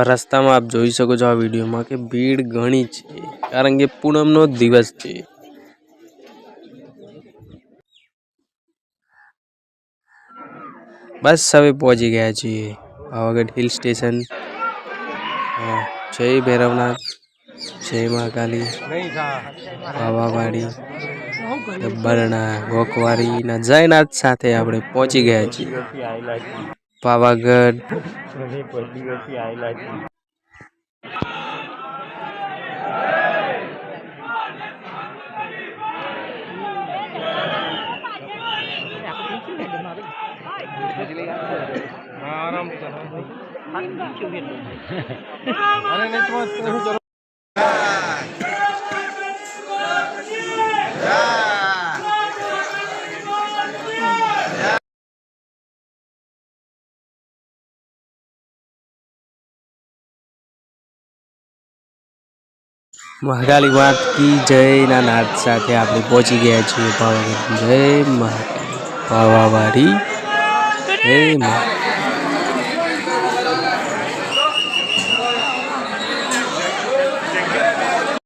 રસ્તામાં આપ જોઈ શકો છો આ વિડીયોમાં કે ભીડ ઘણી છે, કારણ કે પૂનમનો દિવસ છે। બસ હવે પહોંચી ગયા છીએ પાવાગઢ હિલ સ્ટેશન। જય ભૈરવનાથ, જય મહાકાલી, પાવાવાડી, બરણા, ગોકવારી ના જયનાથ સાથે આપણે પહોંચી ગયા છીએ પાવાગઢ। મહાકાલી માત કી જય ના નાદ સાથે આપણે પહોંચી ગયા છીએ પાવાગઢ। જય મહાકાલી, પાવાવાડી, જય મહાકાલી।